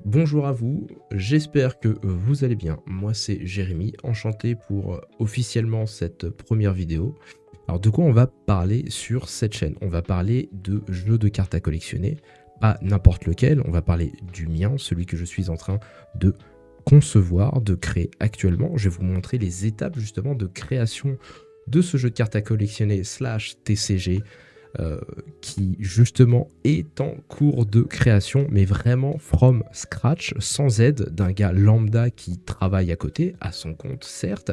Bonjour à vous, j'espère que vous allez bien. Moi c'est Jérémy, enchanté pour officiellement cette première vidéo. Alors de quoi on va parler sur cette chaîne? On va parler de jeux de cartes à collectionner, pas n'importe lequel, on va parler du mien, celui que je suis en train de concevoir, de créer actuellement. Je vais vous montrer les étapes justement de création de ce jeu de cartes à collectionner slash TCG, qui justement est en cours de création, mais vraiment from scratch, sans aide d'un gars lambda qui travaille à côté, à son compte certes,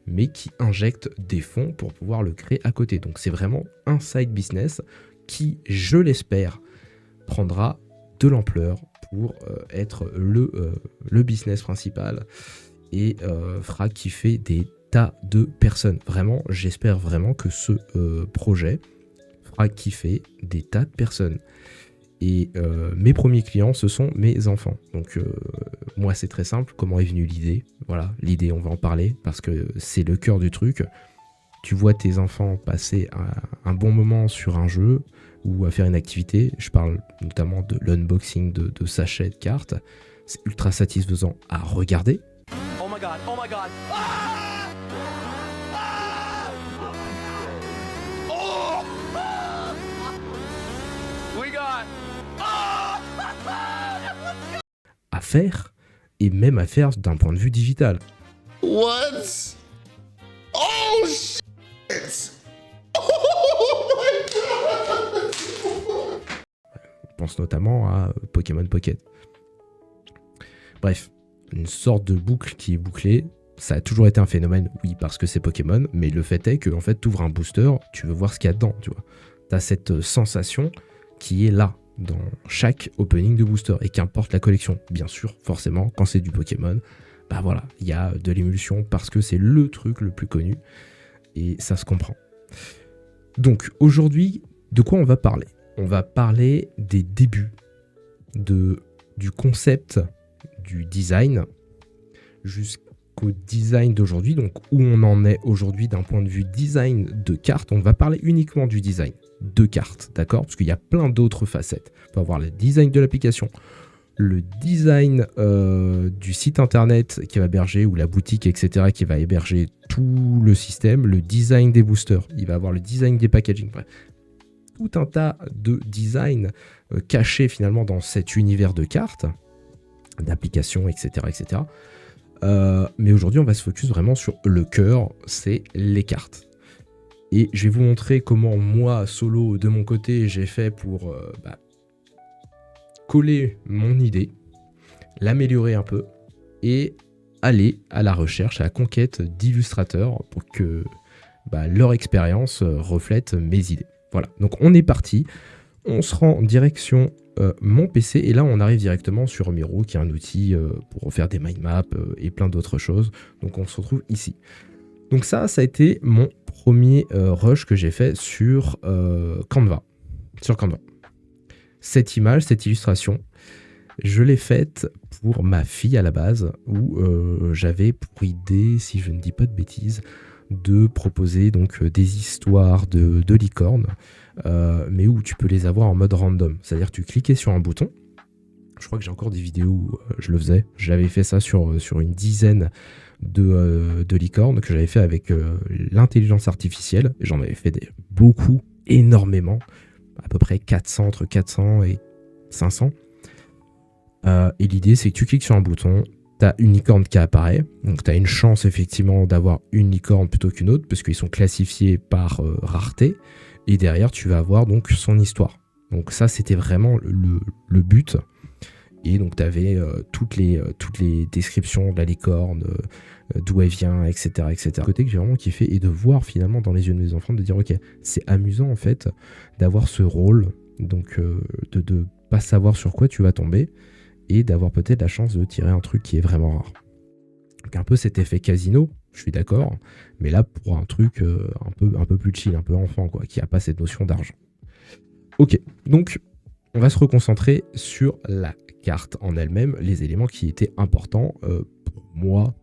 mais qui injecte des fonds pour pouvoir le créer à côté. Donc c'est vraiment un side business qui, je l'espère, prendra de l'ampleur pour être le business principal et fera kiffer des tas de personnes. Vraiment, j'espère vraiment que ce projet fera kiffer des tas de personnes. Et mes premiers clients, ce sont mes enfants. Donc moi, c'est très simple. Comment est venue l'idée? Voilà, l'idée, on va en parler parce que c'est le cœur du truc. Tu vois tes enfants passer un bon moment sur un jeu ou à faire une activité. Je parle notamment de l'unboxing de sachets de cartes. C'est ultra satisfaisant à regarder. Oh my god, oh my god. Ah! Ah! Oh! Ah! We got. Ah! À faire et même à faire d'un point de vue digital. What? Oh shit! Oh my god! Je pense notamment à Pokémon Pocket. Bref, une sorte de boucle qui est bouclée. Ça a toujours été un phénomène, oui, parce que c'est Pokémon, mais le fait est que en fait, tu ouvres un booster, tu veux voir ce qu'il y a dedans, tu vois. Tu as cette sensation qui est là, dans chaque opening de booster, et qu'importe la collection. Bien sûr, forcément, quand c'est du Pokémon, bah voilà, il y a de l'émulsion parce que c'est le truc le plus connu, et ça se comprend. Donc, aujourd'hui, de quoi on va parler? On va parler des débuts, du concept, du design, jusqu'au design d'aujourd'hui, donc où on en est aujourd'hui d'un point de vue design de cartes. On va parler uniquement du design de cartes, d'accord? Parce qu'il y a plein d'autres facettes. On peut avoir le design de l'application, le design du site internet qui va héberger, ou la boutique, etc., qui va héberger tout le système, le design des boosters, il va avoir le design des packaging, bref. Tout un tas de design cachés finalement dans cet univers de cartes, d'applications, etc., etc. Mais aujourd'hui, on va se focus vraiment sur le cœur, c'est les cartes. Et je vais vous montrer comment moi, solo, de mon côté, j'ai fait pour coller mon idée, l'améliorer un peu, et aller à la recherche, à la conquête d'illustrateurs pour que leur expérience reflète mes idées. Voilà, donc on est parti, on se rend en direction mon PC, et là on arrive directement sur Miro, qui est un outil pour faire des mind maps et plein d'autres choses. Donc on se retrouve ici. Donc ça a été mon premier rush que j'ai fait sur Canva. Cette image, cette illustration, je l'ai faite pour ma fille à la base, où j'avais pour idée, si je ne dis pas de bêtises, de proposer donc des histoires de licornes, mais où tu peux les avoir en mode random. C'est-à-dire tu cliquais sur un bouton. Je crois que j'ai encore des vidéos où je le faisais. J'avais fait ça sur une dizaine de licornes que j'avais fait avec l'intelligence artificielle. J'en avais fait beaucoup, énormément, à peu près 400, entre 400 et 500. Et l'idée, c'est que tu cliques sur un bouton, tu as une licorne qui apparaît, donc tu as une chance effectivement d'avoir une licorne plutôt qu'une autre, parce qu'ils sont classifiés par rareté, et derrière tu vas avoir donc son histoire. Donc ça, c'était vraiment le but. Et donc tu avais toutes les descriptions de la licorne, d'où elle vient, etc., etc. Le côté que j'ai vraiment kiffé, et de voir finalement dans les yeux de mes enfants, de dire ok, c'est amusant en fait d'avoir ce rôle, donc de pas savoir sur quoi tu vas tomber, et d'avoir peut-être la chance de tirer un truc qui est vraiment rare. Donc un peu cet effet casino, je suis d'accord, mais là pour un truc un peu plus chill, un peu enfant, quoi, qui n'a pas cette notion d'argent. Ok, donc on va se reconcentrer sur la carte en elle-même, les éléments qui étaient importants pour moi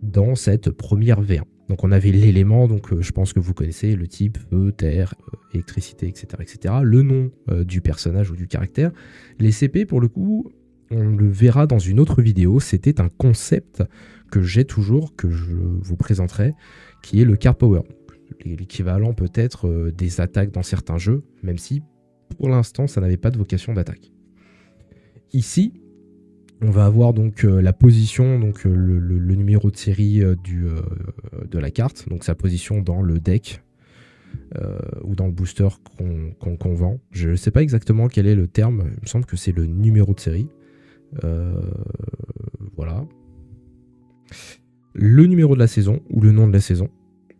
dans cette première V1. Donc on avait l'élément, donc je pense que vous connaissez, le type feu, terre, électricité, etc., etc. Le nom du personnage ou du caractère. Les CP, pour le coup, on le verra dans une autre vidéo, c'était un concept que j'ai toujours, que je vous présenterai, qui est le card power. L'équivalent peut-être des attaques dans certains jeux, même si pour l'instant ça n'avait pas de vocation d'attaque. Ici, on va avoir donc la position, donc le numéro de série de la carte, donc sa position dans le deck ou dans le booster qu'on vend. Je ne sais pas exactement quel est le terme, il me semble que c'est le numéro de série. Voilà. Le numéro de la saison ou le nom de la saison.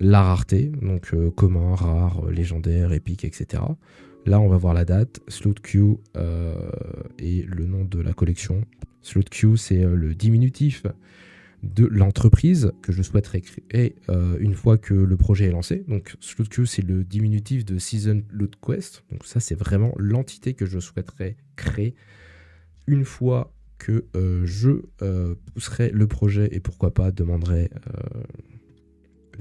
La rareté, donc commun, rare, légendaire, épique, etc. Là, on va voir la date, slot queue et le nom de la collection. Slot queue, c'est le diminutif de l'entreprise que je souhaiterais créer une fois que le projet est lancé. Donc, slot queue, c'est le diminutif de Season Loot Quest. Donc, ça, c'est vraiment l'entité que je souhaiterais créer une fois que je pousserai le projet et pourquoi pas demanderai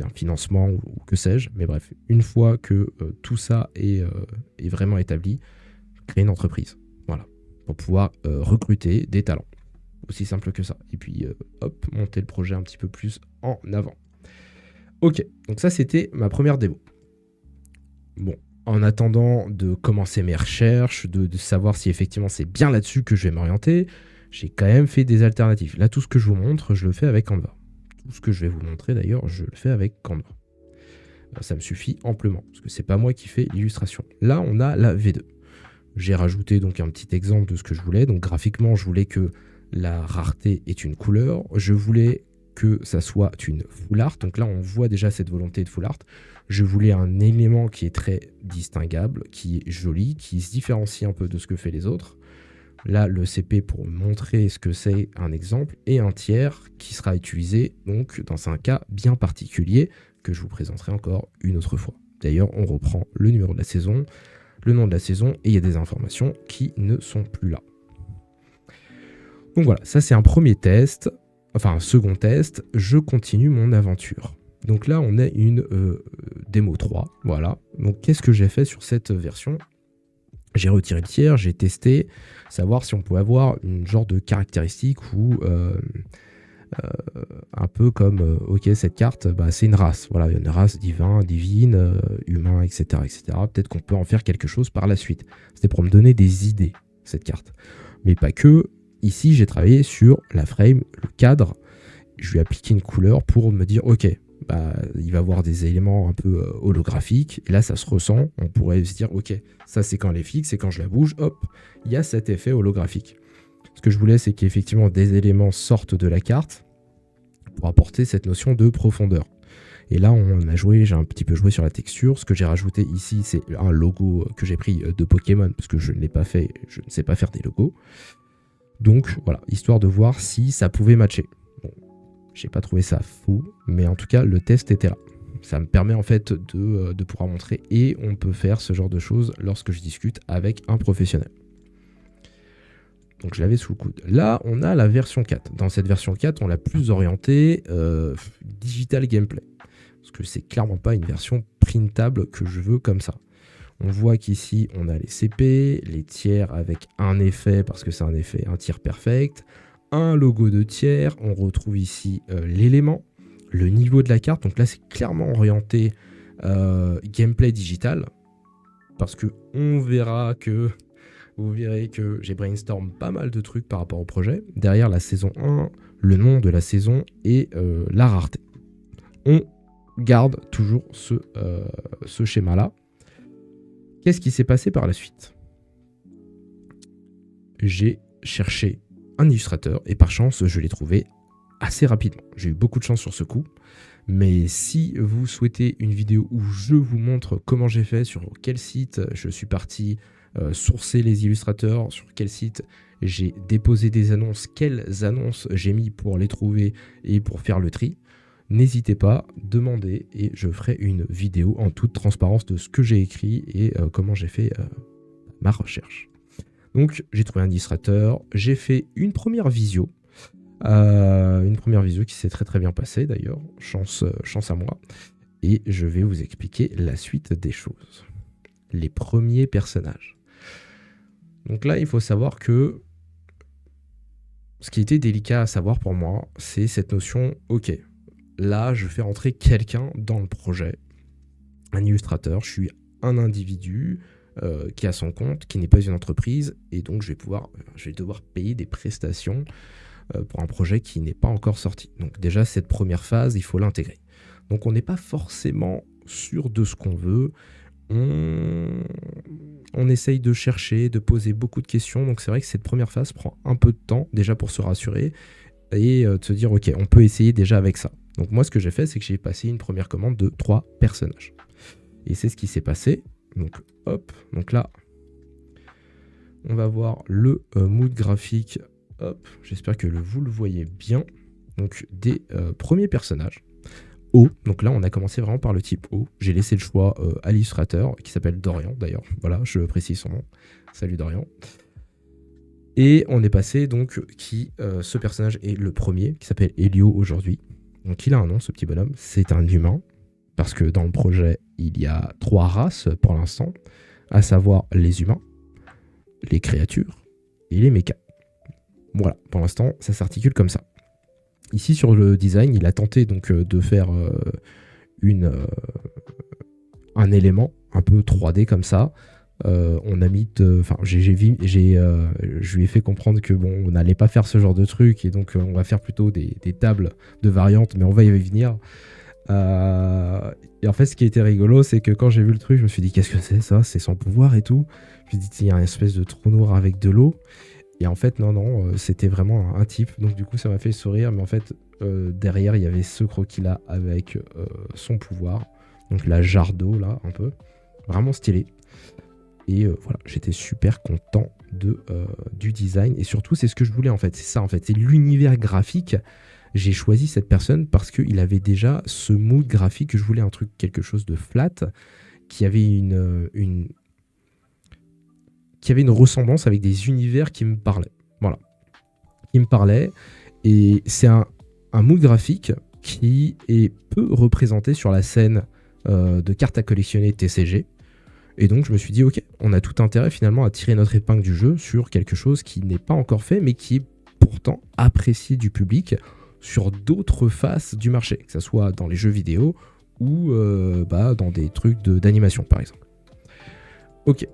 un financement ou que sais-je. Mais bref, une fois que tout ça est vraiment établi, créer une entreprise. Voilà. Pour pouvoir recruter des talents. Aussi simple que ça. Et puis, hop, monter le projet un petit peu plus en avant. Ok, donc ça, c'était ma première démo. Bon, en attendant de commencer mes recherches, de savoir si effectivement c'est bien là-dessus que je vais m'orienter, j'ai quand même fait des alternatives. Là, tout ce que je vous montre, je le fais avec Canva. Tout ce que je vais vous montrer, d'ailleurs, je le fais avec Canva. Ça me suffit amplement, parce que c'est pas moi qui fais l'illustration. Là, on a la V2. J'ai rajouté donc un petit exemple de ce que je voulais. Donc graphiquement, je voulais que la rareté est une couleur. Je voulais que ça soit une full art. Donc là, on voit déjà cette volonté de full art. Je voulais un élément qui est très distinguable, qui est joli, qui se différencie un peu de ce que fait les autres. Là, le CP pour montrer ce que c'est un exemple, et un tiers qui sera utilisé donc dans un cas bien particulier que je vous présenterai encore une autre fois. D'ailleurs, on reprend le numéro de la saison, le nom de la saison, et il y a des informations qui ne sont plus là. Donc voilà, ça c'est un premier test, enfin un second test, je continue mon aventure. Donc là, on a une démo 3, voilà. Donc qu'est-ce que j'ai fait sur cette version ? J'ai retiré le tiers, j'ai testé, savoir si on pouvait avoir une genre de caractéristique où un peu comme, ok, cette carte, bah, c'est une race. Voilà, une race divine, humain, etc., etc. Peut-être qu'on peut en faire quelque chose par la suite. C'était pour me donner des idées, cette carte. Mais pas que. Ici, j'ai travaillé sur la frame, le cadre. Je lui ai appliqué une couleur pour me dire, ok, bah, il va avoir des éléments un peu holographiques. Et là, ça se ressent. On pourrait se dire, ok, ça c'est quand elle est fixe et quand je la bouge, hop, il y a cet effet holographique. Ce que je voulais, c'est qu'effectivement des éléments sortent de la carte pour apporter cette notion de profondeur. Et là, j'ai un petit peu joué sur la texture. Ce que j'ai rajouté ici, c'est un logo que j'ai pris de Pokémon, parce que je ne l'ai pas fait, je ne sais pas faire des logos. Donc voilà, histoire de voir si ça pouvait matcher. Bon, j'ai pas trouvé ça fou, mais en tout cas, le test était là. Ça me permet en fait de pouvoir montrer, et on peut faire ce genre de choses lorsque je discute avec un professionnel. Donc je l'avais sous le coude. Là, on a la version 4. Dans cette version 4, on l'a plus orientée digital gameplay. Parce que c'est clairement pas une version printable que je veux comme ça. On voit qu'ici, on a les CP, les tiers avec un effet, parce que c'est un tiers perfect, un logo de tiers. On retrouve ici l'élément, le niveau de la carte. Donc là, c'est clairement orienté gameplay digital. Parce que vous verrez que j'ai brainstorm pas mal de trucs par rapport au projet. Derrière la saison 1, le nom de la saison et la rareté. On garde toujours ce schéma-là. Qu'est-ce qui s'est passé par la suite ? J'ai cherché un illustrateur et par chance, je l'ai trouvé assez rapidement. J'ai eu beaucoup de chance sur ce coup. Mais si vous souhaitez une vidéo où je vous montre comment j'ai fait, sur quel site je suis parti sourcer les illustrateurs, sur quel site j'ai déposé des annonces, quelles annonces j'ai mis pour les trouver et pour faire le tri, n'hésitez pas, demandez et je ferai une vidéo en toute transparence de ce que j'ai écrit et comment j'ai fait ma recherche. Donc j'ai trouvé un illustrateur, j'ai fait une première visio qui s'est très très bien passée d'ailleurs, chance à moi, et je vais vous expliquer la suite des choses. Les premiers personnages. Donc là, il faut savoir que ce qui était délicat à savoir pour moi, c'est cette notion, ok, là je fais rentrer quelqu'un dans le projet, un illustrateur, je suis un individu qui a son compte, qui n'est pas une entreprise, et donc je vais devoir payer des prestations pour un projet qui n'est pas encore sorti. Donc déjà cette première phase, il faut l'intégrer. Donc on n'est pas forcément sûr de ce qu'on veut, on essaye de chercher, de poser beaucoup de questions, donc c'est vrai que cette première phase prend un peu de temps déjà pour se rassurer et de se dire ok, on peut essayer déjà avec ça. Donc moi ce que j'ai fait, c'est que j'ai passé une première commande de 3 personnages. Et c'est ce qui s'est passé. Donc hop, donc là, on va voir le mood graphique. Hop, j'espère que vous le voyez bien. Donc des premiers personnages. O, donc là on a commencé vraiment par le type O. J'ai laissé le choix à l'illustrateur, qui s'appelle Dorian d'ailleurs. Voilà, je précise son nom. Salut Dorian. Et on est passé donc ce personnage est le premier, qui s'appelle Elio aujourd'hui. Donc il a un nom, ce petit bonhomme, c'est un humain. Parce que dans le projet, il y a 3 races pour l'instant, à savoir les humains, les créatures et les mechas. Voilà, pour l'instant, ça s'articule comme ça. Ici, sur le design, il a tenté donc de faire un élément un peu 3D comme ça. On a mis, je lui ai fait comprendre que bon, on n'allait pas faire ce genre de truc et donc on va faire plutôt des tables de variantes, mais on va y venir. Et en fait, ce qui était rigolo, c'est que quand j'ai vu le truc, je me suis dit, qu'est-ce que c'est ça? C'est son pouvoir et tout. Je me suis dit, il y a une espèce de trou noir avec de l'eau. Et en fait, non, c'était vraiment un type. Donc du coup, ça m'a fait sourire. Mais en fait, derrière, il y avait ce croquis-là avec son pouvoir. Donc la jarre d'eau, là, un peu. Vraiment stylé. Et voilà, j'étais super content du design. Et surtout, c'est ce que je voulais, en fait. C'est ça, en fait. C'est l'univers graphique. J'ai choisi cette personne parce qu'il avait déjà ce mood graphique. Je voulais un truc, quelque chose de flat, qui avait une ressemblance avec des univers qui me parlaient. Voilà. Qui me parlaient. Et c'est un mood graphique qui est peu représenté sur la scène de cartes à collectionner TCG. Et donc je me suis dit, ok, on a tout intérêt finalement à tirer notre épingle du jeu sur quelque chose qui n'est pas encore fait, mais qui est pourtant apprécié du public sur d'autres faces du marché, que ce soit dans les jeux vidéo ou dans des trucs d'animation par exemple. Ok,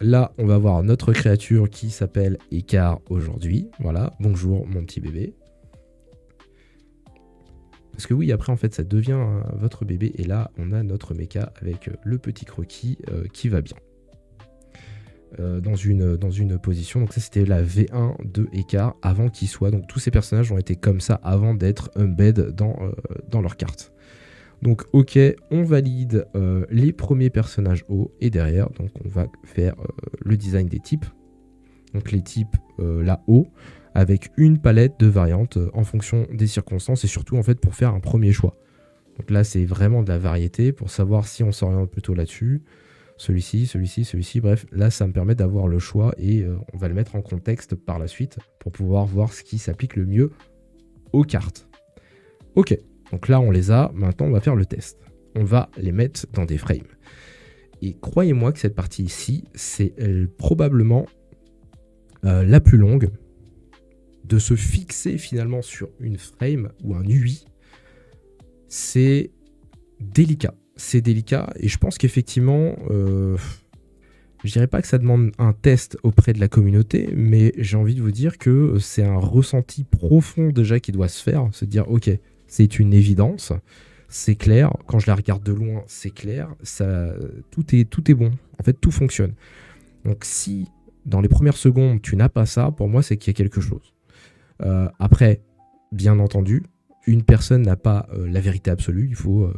là on va voir notre créature qui s'appelle Écart aujourd'hui. Voilà, bonjour mon petit bébé. Parce que oui, après en fait ça devient votre bébé et là on a notre mecha avec le petit croquis qui va bien. Dans une position, donc ça c'était la V1 de Écart avant qu'il soit, donc tous ces personnages ont été comme ça avant d'être embed dans leur carte. Donc ok, on valide les premiers personnages hauts et derrière donc on va faire le design des types. Donc les types là haut avec une palette de variantes en fonction des circonstances et surtout en fait pour faire un premier choix. Donc là c'est vraiment de la variété pour savoir si on s'oriente plutôt là-dessus. Celui-ci, bref, là ça me permet d'avoir le choix et on va le mettre en contexte par la suite pour pouvoir voir ce qui s'applique le mieux aux cartes. Ok, donc là on les a, maintenant on va faire le test. On va les mettre dans des frames. Et croyez-moi que cette partie ici, c'est probablement la plus longue. De se fixer finalement sur une frame ou un UI, c'est délicat. C'est délicat et je pense qu'effectivement, je dirais pas que ça demande un test auprès de la communauté, mais j'ai envie de vous dire que c'est un ressenti profond déjà qui doit se faire, se dire ok, c'est une évidence, c'est clair, quand je la regarde de loin, c'est clair, tout est bon, en fait tout fonctionne. Donc si dans les premières secondes tu n'as pas ça, pour moi c'est qu'il y a quelque chose. Après, bien entendu, une personne n'a pas la vérité absolue, il faut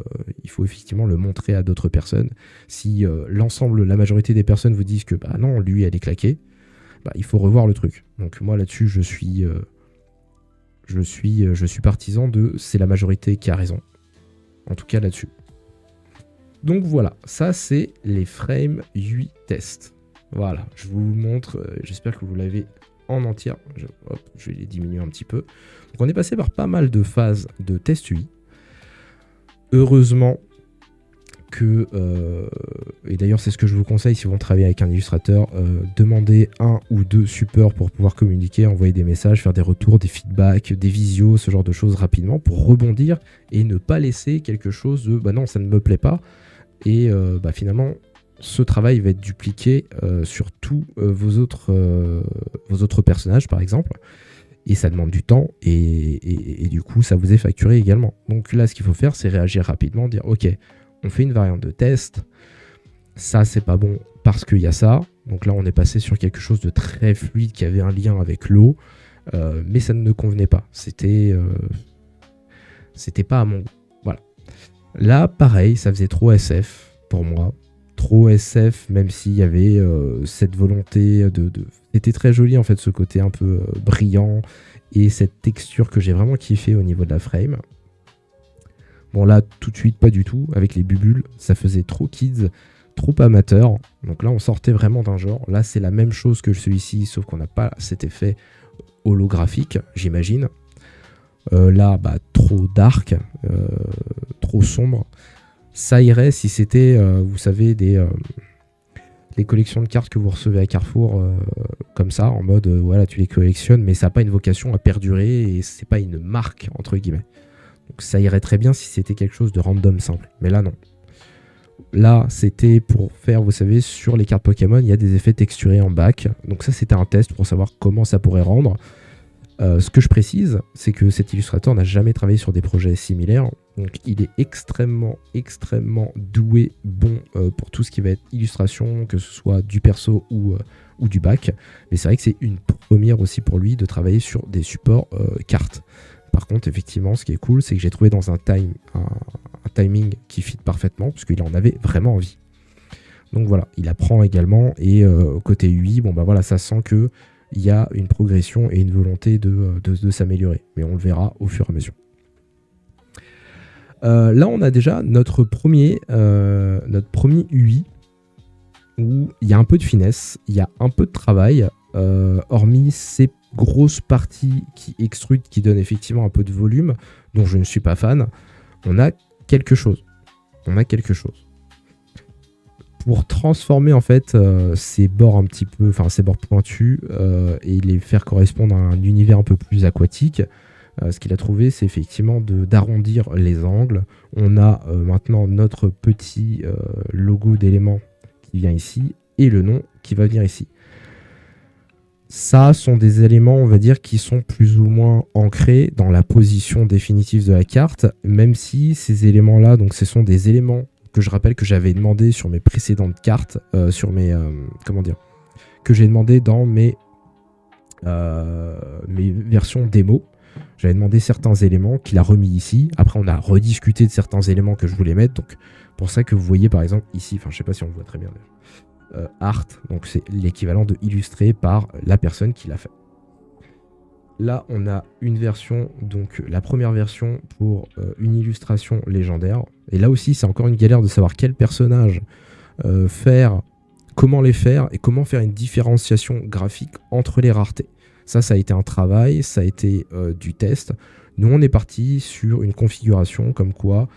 effectivement le montrer à d'autres personnes. Si la majorité des personnes vous disent que bah non, lui elle est claquée, bah, il faut revoir le truc. Donc moi là-dessus je suis partisan de c'est la majorité qui a raison. En tout cas là-dessus. Donc voilà, ça c'est les frame UI test. Voilà, je vous montre, j'espère que vous l'avez en entière. Je vais les diminuer un petit peu. Donc on est passé par pas mal de phases de test UI. Heureusement que, et d'ailleurs c'est ce que je vous conseille si vous travaillez avec un illustrateur, demandez 1 ou 2 supports pour pouvoir communiquer, envoyer des messages, faire des retours, des feedbacks, des visios, ce genre de choses rapidement pour rebondir et ne pas laisser quelque chose de bah non ça ne me plaît pas et finalement ce travail va être dupliqué sur tous vos autres personnages par exemple. Et ça demande du temps et du coup ça vous est facturé également. Donc là ce qu'il faut faire c'est réagir rapidement, dire ok on fait une variante de test, ça c'est pas bon parce qu'il y a ça, donc là on est passé sur quelque chose de très fluide qui avait un lien avec l'eau, mais ça ne me convenait pas, c'était pas à mon goût, voilà. Là pareil ça faisait trop SF pour moi, trop SF même s'il y avait cette volonté de... C'était très joli en fait ce côté un peu brillant et cette texture que j'ai vraiment kiffé au niveau de la frame. Bon là tout de suite pas du tout, avec les bubules ça faisait trop kids, trop amateur, donc là on sortait vraiment d'un genre. Là c'est la même chose que celui-ci sauf qu'on n'a pas cet effet holographique j'imagine. Là trop dark, trop sombre. Ça irait si c'était vous savez les collections de cartes que vous recevez à Carrefour comme ça en mode voilà tu les collectionnes mais ça n'a pas une vocation à perdurer et c'est pas une marque entre guillemets. Donc ça irait très bien si c'était quelque chose de random simple. Mais là, non. Là, c'était pour faire, vous savez, sur les cartes Pokémon, il y a des effets texturés en bac. Donc ça, c'était un test pour savoir comment ça pourrait rendre. Ce que je précise, c'est que cet illustrateur n'a jamais travaillé sur des projets similaires. Donc il est extrêmement, extrêmement doué, bon pour tout ce qui va être illustration, que ce soit du perso ou du bac. Mais c'est vrai que c'est une première aussi pour lui de travailler sur des supports cartes. Par contre, effectivement, ce qui est cool, c'est que j'ai trouvé dans un timing qui fit parfaitement, parce qu'il en avait vraiment envie. Donc voilà, il apprend également, et côté UI, voilà, ça sent qu'il y a une progression et une volonté de s'améliorer. Mais on le verra au fur et à mesure. Là, on a déjà notre premier UI, où il y a un peu de finesse, il y a un peu de travail, hormis ces grosse partie qui extrude, qui donne effectivement un peu de volume, dont je ne suis pas fan, on a quelque chose. Pour transformer en fait ces bords un petit peu, enfin ces bords pointus et les faire correspondre à un univers un peu plus aquatique, ce qu'il a trouvé c'est effectivement d'arrondir les angles. On a maintenant notre petit logo d'élément qui vient ici et le nom qui va venir ici. Ça sont des éléments, on va dire, qui sont plus ou moins ancrés dans la position définitive de la carte, même si ces éléments-là, donc ce sont des éléments que je rappelle que j'avais demandé sur mes précédentes cartes, que j'ai demandé dans mes versions démo. J'avais demandé certains éléments qu'il a remis ici. Après, on a rediscuté de certains éléments que je voulais mettre. Donc, pour ça que vous voyez, par exemple, ici, enfin, je sais pas si on le voit très bien. Art, donc c'est l'équivalent de illustré par la personne qui l'a fait. Là, on a une version, donc la première version pour une illustration légendaire. Et là aussi, c'est encore une galère de savoir quel personnage faire, comment les faire et comment faire une différenciation graphique entre les raretés. Ça a été un travail, ça a été du test. Nous, on est parti sur une configuration comme quoi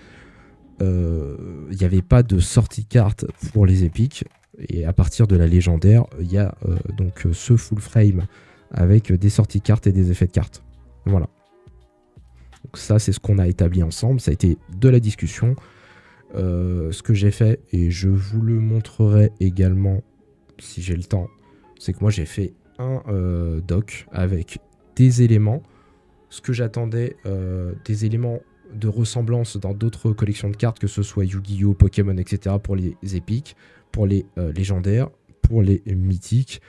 il n'y avait pas de sortie de carte pour les épiques. Et à partir de la légendaire, il y a donc ce full frame avec des sorties de cartes et des effets de cartes. Voilà. Donc ça, c'est ce qu'on a établi ensemble. Ça a été de la discussion. Ce que j'ai fait, et je vous le montrerai également si j'ai le temps, c'est que moi j'ai fait un doc avec des éléments. Ce que j'attendais, des éléments de ressemblance dans d'autres collections de cartes, que ce soit Yu-Gi-Oh, Pokémon, etc. pour les épiques, pour les légendaires, pour les mythiques,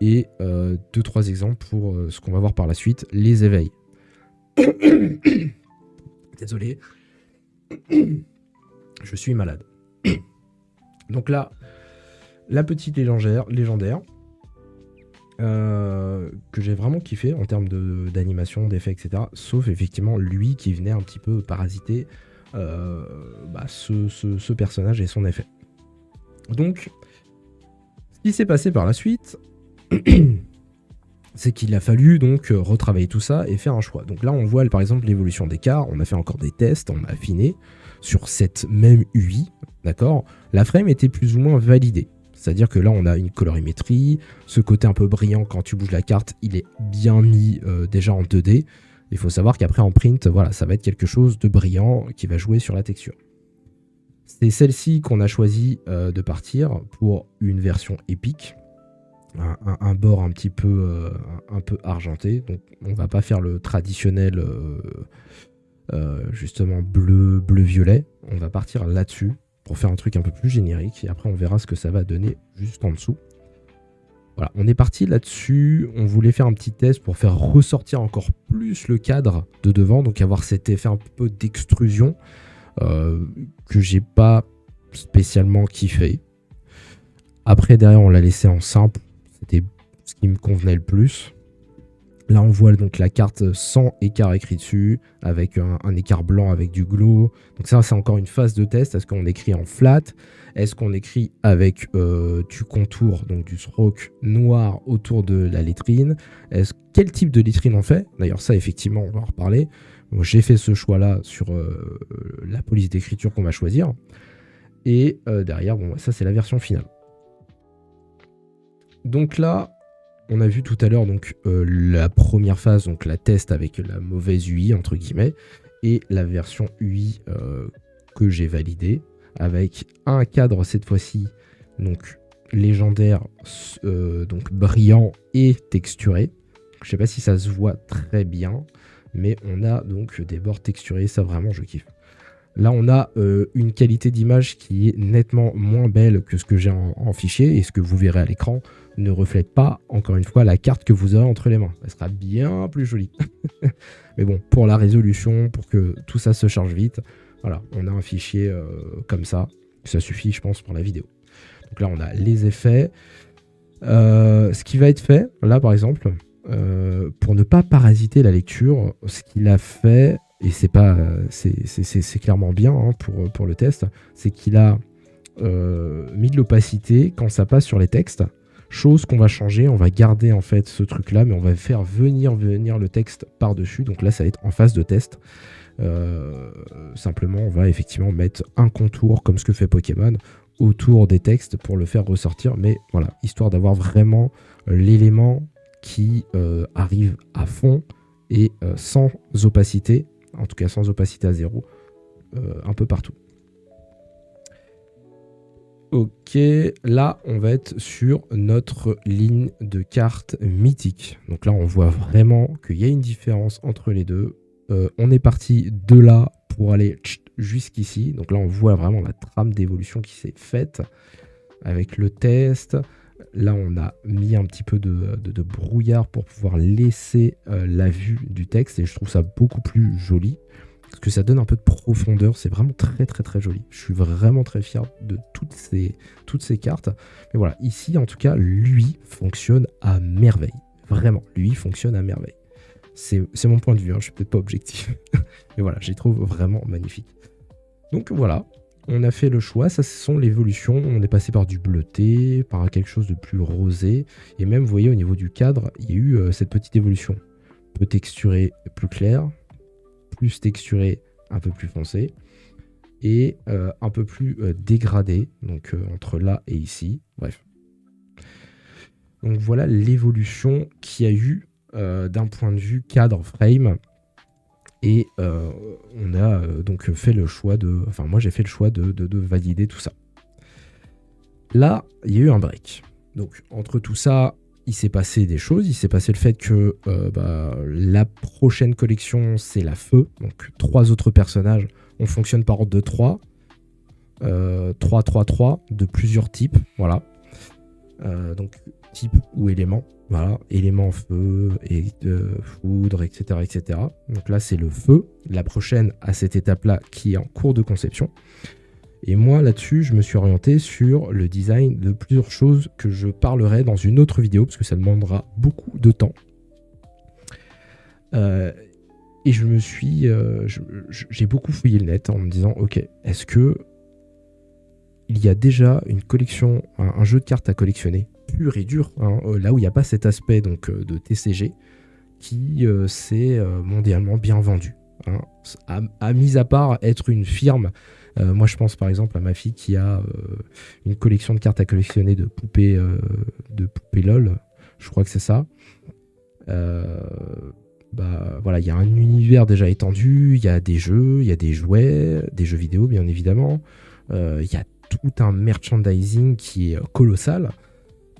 et 2-3 exemples pour ce qu'on va voir par la suite, les éveils. Désolé. Je suis malade. Donc là, la petite légendaire que j'ai vraiment kiffé en termes d'animation, d'effets, etc. Sauf effectivement lui qui venait un petit peu parasiter ce personnage et son effet. Donc, ce qui s'est passé par la suite, c'est qu'il a fallu donc retravailler tout ça et faire un choix. Donc là, on voit par exemple l'évolution des cartes. On a fait encore des tests, on a affiné sur cette même UI, d'accord. La frame était plus ou moins validée. C'est-à-dire que là, on a une colorimétrie. Ce côté un peu brillant quand tu bouges la carte, il est bien mis déjà en 2D. Il faut savoir qu'après en print, voilà, ça va être quelque chose de brillant qui va jouer sur la texture. C'est celle-ci qu'on a choisi de partir pour une version épique. Un bord un peu argenté. Donc on va pas faire le traditionnel justement bleu-violet. On va partir là-dessus pour faire un truc un peu plus générique. Et après on verra ce que ça va donner juste en dessous. Voilà, on est parti là-dessus. On voulait faire un petit test pour faire ressortir encore plus le cadre de devant. Donc avoir cet effet un peu d'extrusion que j'ai pas spécialement kiffé. Après derrière on l'a laissé en simple. C'était ce qui me convenait le plus. Là, on voit donc la carte sans écart écrit dessus, avec un écart blanc avec du glow. Donc ça, c'est encore une phase de test. Est-ce qu'on écrit en flat? Est-ce qu'on écrit avec du contour, donc du stroke noir autour de la lettrine? Quel type de lettrine on fait? D'ailleurs, ça, effectivement, on va en reparler. Moi, j'ai fait ce choix-là sur la police d'écriture qu'on va choisir. Et derrière, bon, ça, c'est la version finale. Donc là, on a vu tout à l'heure donc la première phase, donc la test avec la mauvaise UI entre guillemets, et la version UI que j'ai validée avec un cadre cette fois-ci donc légendaire, donc brillant et texturé. Je sais pas si ça se voit très bien, mais on a donc des bords texturés, ça vraiment je kiffe. Là, on a une qualité d'image qui est nettement moins belle que ce que j'ai en fichier, et ce que vous verrez à l'écran ne reflète pas, encore une fois, la carte que vous aurez entre les mains. Elle sera bien plus jolie. Mais bon, pour la résolution, pour que tout ça se charge vite, voilà, on a un fichier comme ça. Ça suffit, je pense, pour la vidéo. Donc là, on a les effets. Ce qui va être fait, là, par exemple, pour ne pas parasiter la lecture, ce qu'il a fait... Et c'est clairement bien hein, pour le test, c'est qu'il a mis de l'opacité quand ça passe sur les textes, chose qu'on va changer, on va garder en fait ce truc là, mais on va faire venir le texte par-dessus, donc là ça va être en phase de test. Simplement on va effectivement mettre un contour comme ce que fait Pokémon autour des textes pour le faire ressortir, mais voilà, histoire d'avoir vraiment l'élément qui arrive à fond et sans opacité. En tout cas sans opacité à 0, un peu partout. Ok, là on va être sur notre ligne de carte mythique. Donc là on voit vraiment qu'il y a une différence entre les deux. On est parti de là pour aller jusqu'ici. Donc là on voit vraiment la trame d'évolution qui s'est faite avec le test. Là on a mis un petit peu de brouillard pour pouvoir laisser la vue du texte et je trouve ça beaucoup plus joli parce que ça donne un peu de profondeur, c'est vraiment très très très joli. Je suis vraiment très fier de toutes ces cartes. Mais voilà, ici en tout cas, lui fonctionne à merveille. Vraiment, lui fonctionne à merveille. C'est mon point de vue, hein, je suis peut-être pas objectif. Mais voilà, je les trouve vraiment magnifiques. Donc voilà. On a fait le choix, ça ce sont l'évolution, on est passé par du bleuté, par quelque chose de plus rosé, et même vous voyez au niveau du cadre, il y a eu cette petite évolution. Peu texturé, plus clair, plus texturé, un peu plus foncé, et un peu plus dégradé, donc entre là et ici, bref. Donc voilà l'évolution qu'il y a eu d'un point de vue cadre frame. Et on a donc fait le choix de... Enfin, moi, j'ai fait le choix de valider tout ça. Là, il y a eu un break. Donc, entre tout ça, il s'est passé des choses. Il s'est passé le fait que la prochaine collection, c'est la feu. Donc, 3 autres personnages. On fonctionne par ordre de 3. 3, 3, 3, de plusieurs types. Voilà. Donc, type ou élément. Voilà, élément feu, et foudre, etc., etc. Donc là, c'est le feu. La prochaine à cette étape-là qui est en cours de conception. Et moi, là-dessus, je me suis orienté sur le design de plusieurs choses que je parlerai dans une autre vidéo, parce que ça demandera beaucoup de temps. Et je me suis... j'ai beaucoup fouillé le net en me disant, ok, est-ce que il y a déjà une collection, un jeu de cartes à collectionner pur et dur, hein, là où il n'y a pas cet aspect donc, de TCG qui s'est mondialement bien vendu. Hein. Mis à part être une firme, moi je pense par exemple à ma fille qui a une collection de cartes à collectionner de poupées LOL, je crois que c'est ça. Voilà, il y a un univers déjà étendu, il y a des jeux, il y a des jouets, des jeux vidéo bien évidemment, il y a tout un merchandising qui est colossal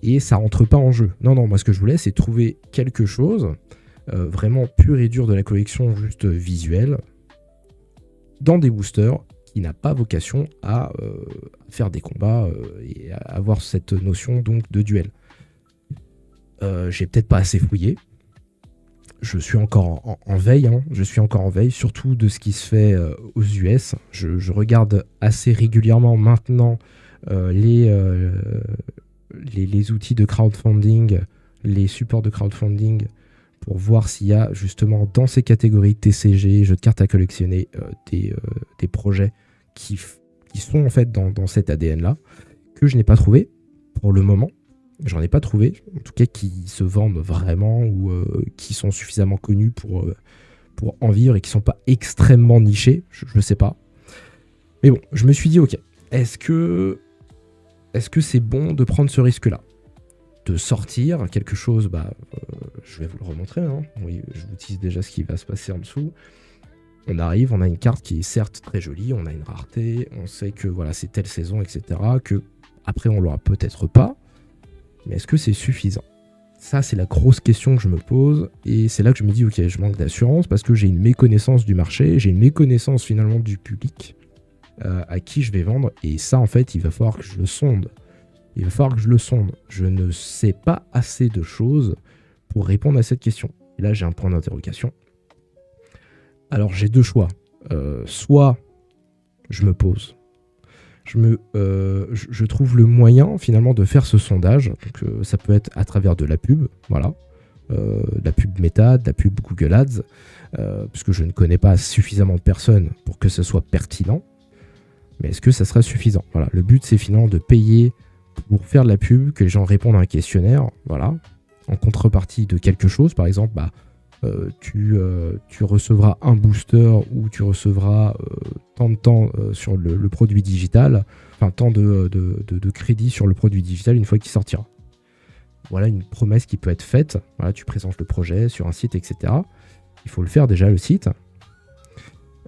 et ça rentre pas en jeu. Non, moi ce que je voulais c'est trouver quelque chose vraiment pur et dur de la collection juste visuelle dans des boosters qui n'a pas vocation à faire des combats et à avoir cette notion donc de duel. J'ai peut-être pas assez fouillé. Je suis encore en veille, hein. Je suis encore en veille, surtout de ce qui se fait aux US. Je regarde assez régulièrement maintenant les outils de crowdfunding, les supports de crowdfunding, pour voir s'il y a justement dans ces catégories TCG, jeux de cartes à collectionner, des projets qui sont en fait dans cet ADN-là, que je n'ai pas trouvé pour le moment. J'en ai pas trouvé, en tout cas qui se vendent vraiment ou qui sont suffisamment connus pour en vivre et qui sont pas extrêmement nichés, je sais pas. Mais bon, je me suis dit, ok, est-ce que c'est bon de prendre ce risque-là ? De sortir quelque chose, je vais vous le remontrer, hein. Oui, je vous tease déjà ce qui va se passer en dessous. On arrive, on a une carte qui est certes très jolie, on a une rareté, on sait que voilà, c'est telle saison, etc., que après on l'aura peut-être pas. Mais est-ce que c'est suffisant ? Ça, c'est la grosse question que je me pose. Et c'est là que je me dis, ok, je manque d'assurance parce que j'ai une méconnaissance du marché, j'ai une méconnaissance finalement du public à qui je vais vendre. Et ça, en fait, il va falloir que je le sonde. Je ne sais pas assez de choses pour répondre à cette question. Et là, j'ai un point d'interrogation. Alors, j'ai deux choix. Soit je me pose. Je trouve le moyen finalement de faire ce sondage. Donc, ça peut être à travers de la pub, voilà, de la pub Meta, de la pub Google Ads, puisque je ne connais pas suffisamment de personnes pour que ce soit pertinent. Mais est-ce que ça sera suffisant ? Voilà, le but c'est finalement de payer pour faire de la pub, que les gens répondent à un questionnaire, voilà, en contrepartie de quelque chose. Par exemple, tu recevras un booster ou tu recevras tant de temps sur le produit digital, enfin tant de crédit sur le produit digital une fois qu'il sortira. Voilà une promesse qui peut être faite. Voilà, tu présentes le projet sur un site, etc. Il faut le faire déjà, le site.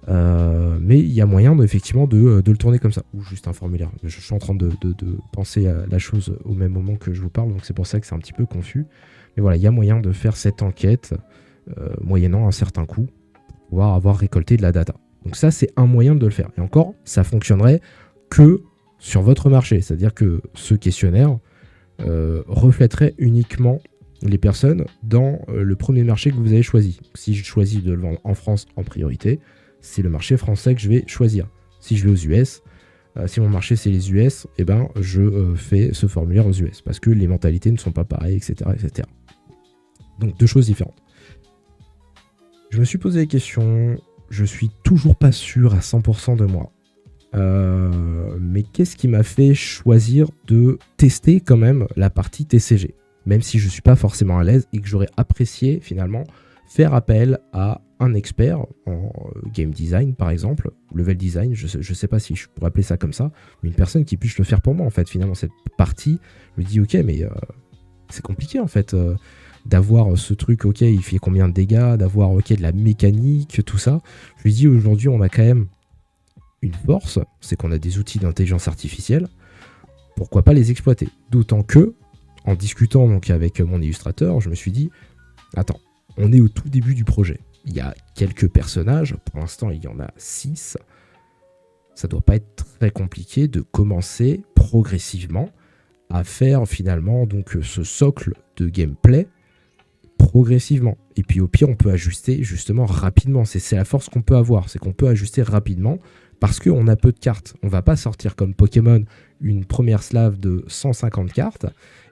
Mais il y a moyen effectivement de le tourner comme ça, ou juste un formulaire. Je suis en train de penser à la chose au même moment que je vous parle, donc c'est pour ça que c'est un petit peu confus. Mais voilà, il y a moyen de faire cette enquête moyennant un certain coût pour pouvoir avoir récolté de la data. Donc ça, c'est un moyen de le faire. Et encore, ça fonctionnerait que sur votre marché. C'est-à-dire que ce questionnaire reflèterait uniquement les personnes dans le premier marché que vous avez choisi. Si je choisis de le vendre en France en priorité, c'est le marché français que je vais choisir. Si je vais aux US, si mon marché c'est les US, je fais ce formulaire aux US parce que les mentalités ne sont pas pareilles, etc., etc. Donc deux choses différentes. Je me suis posé la question, je suis toujours pas sûr à 100% de moi. Mais qu'est-ce qui m'a fait choisir de tester quand même la partie TCG, même si je suis pas forcément à l'aise et que j'aurais apprécié finalement faire appel à un expert en game design par exemple, level design, je sais pas si je pourrais appeler ça comme ça, mais une personne qui puisse le faire pour moi en fait. Finalement cette partie, je me dis ok, mais c'est compliqué en fait d'avoir ce truc, ok, il fait combien de dégâts, d'avoir ok de la mécanique, tout ça. Je lui dis aujourd'hui on a quand même une force, c'est qu'on a des outils d'intelligence artificielle, pourquoi pas les exploiter? D'autant que, en discutant donc avec mon illustrateur, je me suis dit, attends, on est au tout début du projet. Il y a quelques personnages, pour l'instant il y en a 6. Ça doit pas être très compliqué de commencer progressivement à faire finalement donc ce socle de gameplay progressivement. Et puis au pire on peut ajuster justement rapidement. C'est la force qu'on peut avoir, c'est qu'on peut ajuster rapidement parce qu'on a peu de cartes. On va pas sortir comme Pokémon une première slave de 150 cartes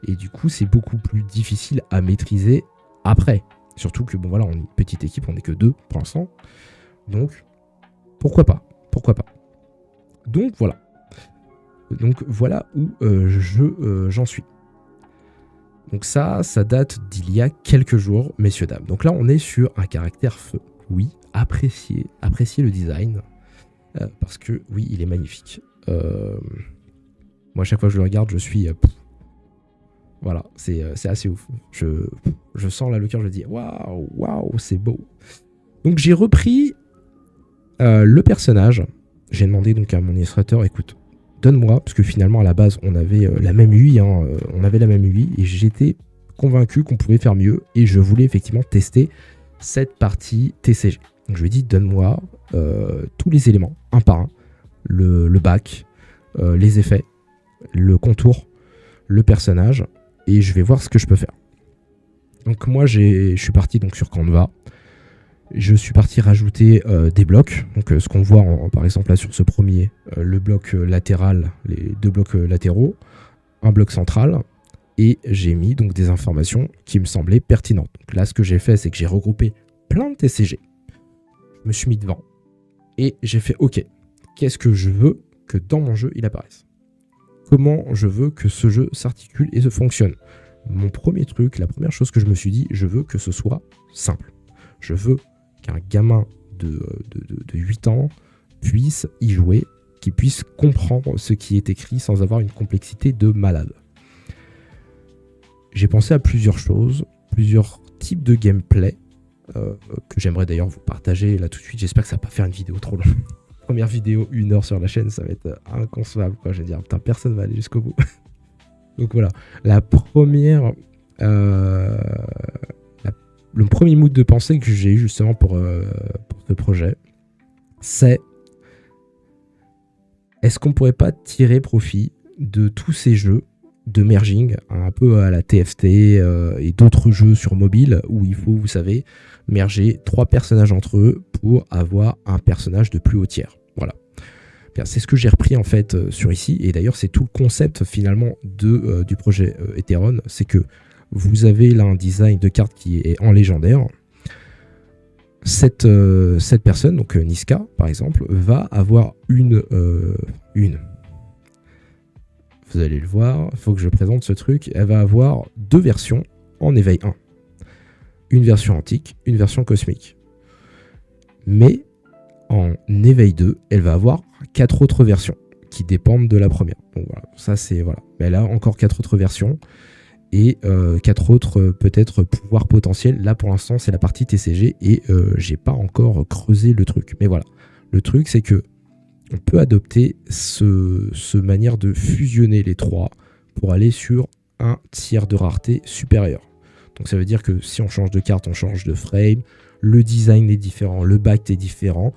et du coup c'est beaucoup plus difficile à maîtriser après. Surtout que bon voilà, on est une petite équipe, on n'est que 2 pour l'instant. Donc pourquoi pas. Donc voilà où j'en suis. Donc ça date d'il y a quelques jours, messieurs, dames. Donc là, on est sur un caractère feu. Oui, appréciez le design. Parce que, oui, il est magnifique. Moi, à chaque fois que je le regarde, je suis... voilà, c'est assez ouf. Je sens là le cœur, je dis waouh, c'est beau. Donc j'ai repris le personnage. J'ai demandé donc à mon illustrateur, écoute, donne-moi, parce que finalement à la base on avait la même UI, et j'étais convaincu qu'on pouvait faire mieux et je voulais effectivement tester cette partie TCG. Donc je lui ai dit, donne-moi tous les éléments, un par un, le bac, les effets, le contour, le personnage, et je vais voir ce que je peux faire. Donc moi je suis parti donc sur Canva. Je suis parti rajouter des blocs, donc ce qu'on voit par exemple là sur ce premier, le bloc latéral, les deux blocs latéraux, un bloc central, et j'ai mis donc des informations qui me semblaient pertinentes. Donc là ce que j'ai fait, c'est que j'ai regroupé plein de TCG, je me suis mis devant, et j'ai fait ok, qu'est-ce que je veux que dans mon jeu il apparaisse? Comment je veux que ce jeu s'articule et se fonctionne? Mon premier truc, la première chose que je me suis dit, je veux que ce soit simple. Je veux qu'un gamin de 8 ans puisse y jouer, qu'il puisse comprendre ce qui est écrit sans avoir une complexité de malade. J'ai pensé à plusieurs choses, plusieurs types de gameplay que j'aimerais d'ailleurs vous partager là tout de suite. J'espère que ça va pas faire une vidéo trop longue. Première vidéo, 1 heure sur la chaîne, ça va être inconcevable, quoi. Je vais dire, putain, personne va aller jusqu'au bout. Donc voilà, la première... le premier mood de pensée que j'ai eu justement pour ce projet, c'est est-ce qu'on pourrait pas tirer profit de tous ces jeux de merging, un peu à la TFT et d'autres jeux sur mobile où il faut, vous savez, merger 3 personnages entre eux pour avoir un personnage de plus haut tiers. Voilà. Bien, c'est ce que j'ai repris en fait sur ici, et d'ailleurs c'est tout le concept finalement du projet Etheron, c'est que vous avez là un design de carte qui est en légendaire. Cette personne, donc Niska par exemple, va avoir une. Vous allez le voir, il faut que je présente ce truc. Elle va avoir 2 versions en éveil 1. Une version antique, une version cosmique. Mais en éveil 2, elle va avoir 4 autres versions qui dépendent de la première. Donc voilà, ça c'est voilà. Mais elle a encore 4 autres versions. Et 4 autres peut-être pouvoirs potentiels. Là pour l'instant c'est la partie TCG et j'ai pas encore creusé le truc. Mais voilà, le truc c'est que on peut adopter ce manière de fusionner les 3 pour aller sur un tiers de rareté supérieur. Donc ça veut dire que si on change de carte, on change de frame, le design est différent, le back est différent,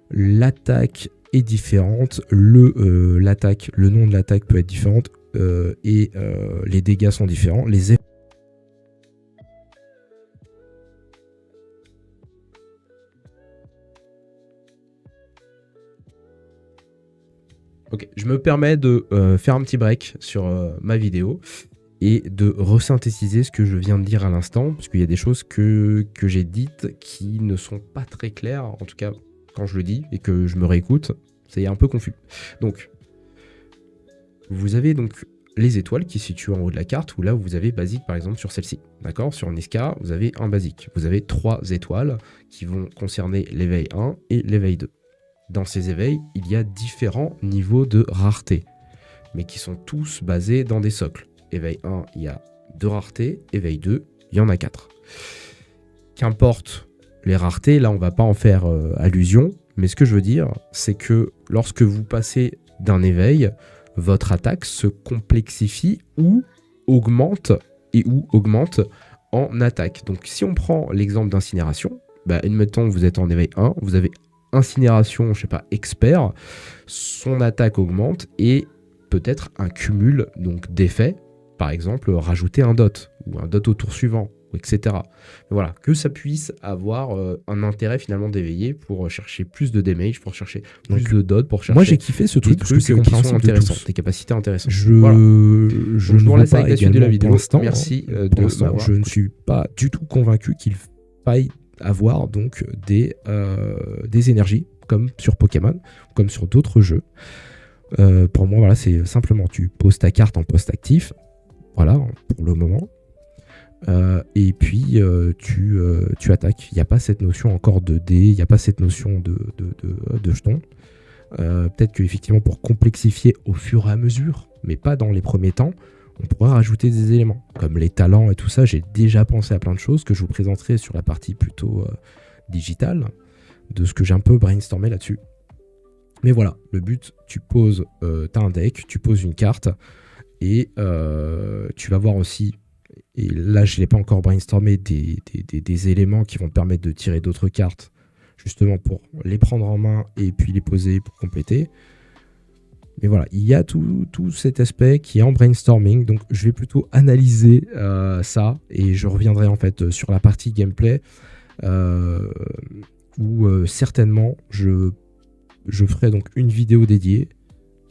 l'attaque est différente, le nom de l'attaque peut être différent. Et les dégâts sont différents, les effets. Ok, je me permets de faire un petit break sur ma vidéo et de resynthétiser ce que je viens de dire à l'instant, parce qu'il y a des choses que j'ai dites qui ne sont pas très claires, en tout cas quand je le dis et que je me réécoute, c'est un peu confus. Donc, vous avez donc les étoiles qui se situent en haut de la carte, où là vous avez basique par exemple sur celle-ci. D'accord ? Sur Niska, vous avez un basique. Vous avez 3 étoiles qui vont concerner l'éveil 1 et l'éveil 2. Dans ces éveils, il y a différents niveaux de rareté, mais qui sont tous basés dans des socles. Éveil 1, il y a 2 raretés. Éveil 2, il y en a 4. Qu'importe les raretés, là on va pas en faire allusion, mais ce que je veux dire, c'est que lorsque vous passez d'un éveil, votre attaque se complexifie ou augmente en attaque. Donc si on prend l'exemple d'incinération, admettons que vous êtes en éveil 1, vous avez incinération, je sais pas, expert, son attaque augmente et peut-être un cumul donc d'effets, par exemple rajouter un dot ou un dot au tour suivant, etc. Voilà, que ça puisse avoir un intérêt finalement d'éveiller pour chercher plus de damage, pour chercher plus de dot, pour chercher. Moi j'ai kiffé ce truc parce que c'est qui sont compréhensible intéressants, de des capacités intéressantes. Je ne vois laisse pas avec la suite de la également vidéo. pour l'instant. Merci Pour l'instant, je ne suis pas du tout convaincu qu'il faille avoir donc des énergies comme sur Pokémon, comme sur d'autres jeux. Pour moi, voilà, c'est simplement tu poses ta carte en poste actif. Voilà, pour le moment. Et puis tu attaques. Il n'y a pas cette notion encore de dés, il n'y a pas cette notion de jetons. Peut-être qu'effectivement pour complexifier au fur et à mesure, mais pas dans les premiers temps, on pourra rajouter des éléments, comme les talents et tout ça. J'ai déjà pensé à plein de choses que je vous présenterai sur la partie plutôt digitale, de ce que j'ai un peu brainstormé là-dessus. Mais voilà, le but, tu poses, t'as un deck, tu poses une carte, et tu vas voir aussi, et là je ne l'ai pas encore brainstormé, des éléments qui vont te permettre de tirer d'autres cartes, justement pour les prendre en main et puis les poser pour compléter. Mais voilà, il y a tout cet aspect qui est en brainstorming, donc je vais plutôt analyser ça, et je reviendrai en fait sur la partie gameplay, où certainement je ferai donc une vidéo dédiée,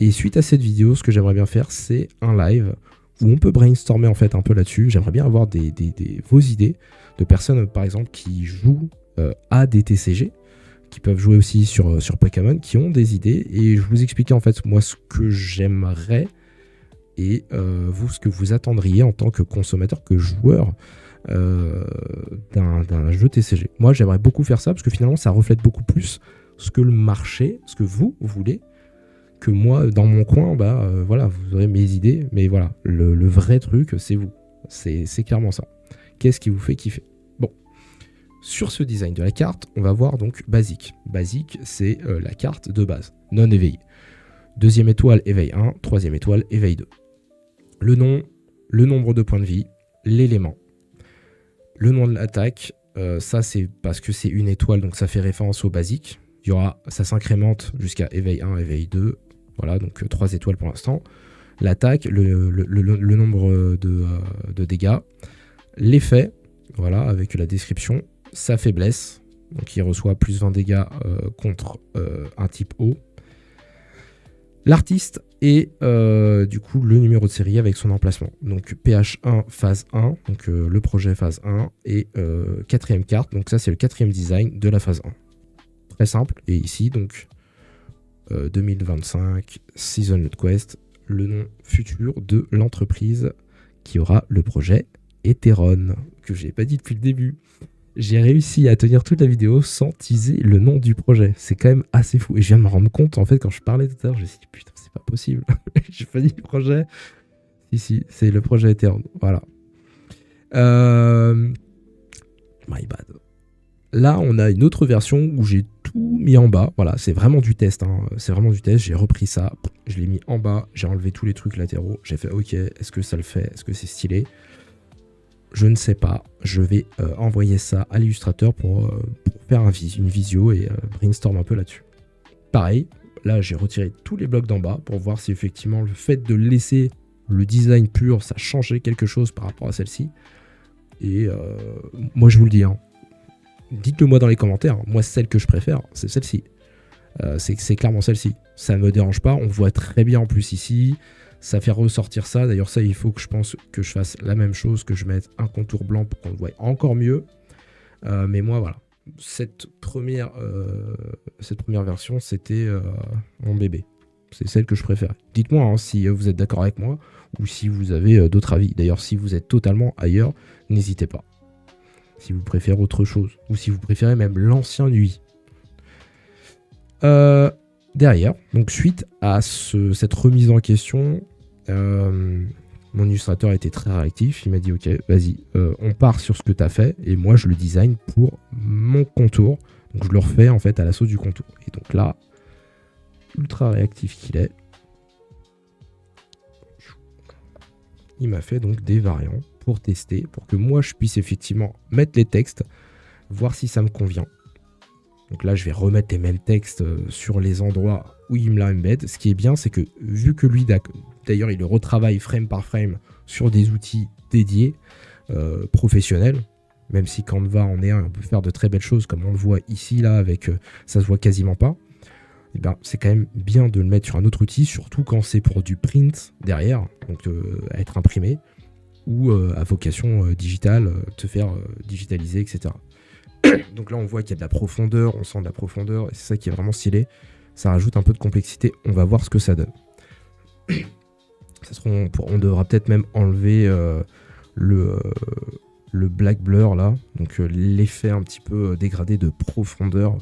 et suite à cette vidéo, ce que j'aimerais bien faire, c'est un live où on peut brainstormer en fait un peu là-dessus. J'aimerais bien avoir vos idées de personnes par exemple qui jouent à des TCG, qui peuvent jouer aussi sur Pokémon, qui ont des idées, et je vous expliquer en fait moi ce que j'aimerais, et vous ce que vous attendriez en tant que consommateur, que joueur d'un jeu TCG. Moi j'aimerais beaucoup faire ça, parce que finalement ça reflète beaucoup plus ce que le marché, ce que vous voulez, que moi dans mon coin. Voilà, vous aurez mes idées, mais voilà, le vrai truc c'est vous, c'est clairement ça. Qu'est-ce qui vous fait kiffer? Bon, sur ce design de la carte, on va voir donc basique. Basique, c'est la carte de base, non éveillée. Deuxième étoile, éveil 1, troisième étoile, éveil 2. Le nom, le nombre de points de vie, l'élément. Le nom de l'attaque, ça c'est parce que c'est une étoile, donc ça fait référence au basique. Ça s'incrémente jusqu'à éveil 1, éveil 2. Voilà, donc 3 étoiles pour l'instant. L'attaque, le nombre de dégâts. L'effet, voilà, avec la description. Sa faiblesse, donc il reçoit plus 20 dégâts contre un type O. L'artiste et du coup le numéro de série avec son emplacement. Donc PH1 phase 1, donc le projet phase 1, et quatrième carte, donc ça c'est le quatrième design de la phase 1. Très simple, et ici donc 2025 Season Loot Quest, le nom futur de l'entreprise qui aura le projet Etheron, que je n'ai pas dit depuis le début. J'ai réussi à tenir toute la vidéo sans teaser le nom du projet. C'est quand même assez fou. Et je viens de me rendre compte, en fait, quand je parlais tout à l'heure, je me suis dit, putain, c'est pas possible. J'ai pas dit le projet. Si, c'est le projet Etheron. Voilà. My bad. Là, on a une autre version où j'ai tout mis en bas. Voilà, c'est vraiment du test. Hein. C'est vraiment du test. J'ai repris ça. Je l'ai mis en bas. J'ai enlevé tous les trucs latéraux. J'ai fait, ok, est-ce que ça le fait? Est-ce que c'est stylé? Je ne sais pas. Je vais envoyer ça à l'illustrateur pour faire une visio et brainstorm un peu là-dessus. Pareil, là, j'ai retiré tous les blocs d'en bas pour voir si effectivement le fait de laisser le design pur, ça changeait quelque chose par rapport à celle-ci. Et moi, je vous le dis, hein, dites-le moi dans les commentaires. Moi, celle que je préfère, c'est celle-ci. C'est clairement celle-ci. Ça ne me dérange pas. On voit très bien en plus ici. Ça fait ressortir ça. D'ailleurs, ça, il faut que je pense que je fasse la même chose, que je mette un contour blanc pour qu'on le voie encore mieux. Mais moi, voilà. Cette première version, c'était mon bébé. C'est celle que je préfère. Dites-moi hein, si vous êtes d'accord avec moi ou si vous avez d'autres avis. D'ailleurs, si vous êtes totalement ailleurs, n'hésitez pas. Si vous préférez autre chose, ou si vous préférez même l'ancien UI. Derrière, donc suite à cette remise en question, mon illustrateur a été très réactif. Il m'a dit ok, vas-y, on part sur ce que tu as fait, et moi je le design pour mon contour. Donc je le refais en fait à la sauce du contour. Et donc là, ultra réactif qu'il est, il m'a fait donc des variants pour tester, pour que moi je puisse effectivement mettre les textes, voir si ça me convient. Donc là je vais remettre les mêmes textes sur les endroits où il me l'a embed. Ce qui est bien, c'est que vu que lui d'ailleurs il le retravaille frame par frame sur des outils dédiés professionnels, même si Canva en est un, on peut faire de très belles choses comme on le voit ici là avec ça se voit quasiment pas. Et ben, c'est quand même bien de le mettre sur un autre outil, surtout quand c'est pour du print derrière, donc à être imprimé, ou à vocation digitale, te faire digitaliser, etc. Donc là, on voit qu'il y a de la profondeur, on sent de la profondeur, et c'est ça qui est vraiment stylé. Ça rajoute un peu de complexité, on va voir ce que ça donne. On devra peut-être même enlever le black blur là, donc l'effet un petit peu dégradé de profondeur